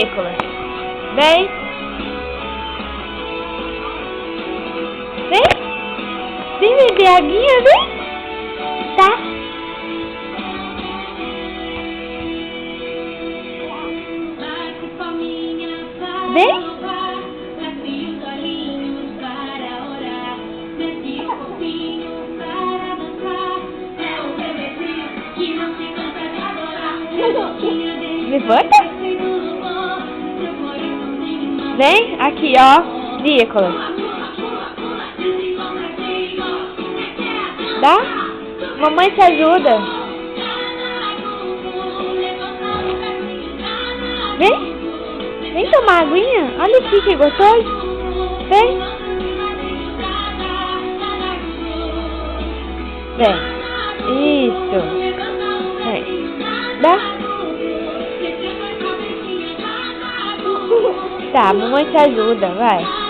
Nicolas. Vem. Vem. Vem beber aguinha, vem. Tá. Vem. Levanta. Vem, aqui, ó. Nicolas. Dá? Mamãe te ajuda. Vem. Vem tomar aguinha. Olha aqui que gostoso. Vem. Vem. Isso. Vem. Dá? Tá, a mamãe te ajuda, vai.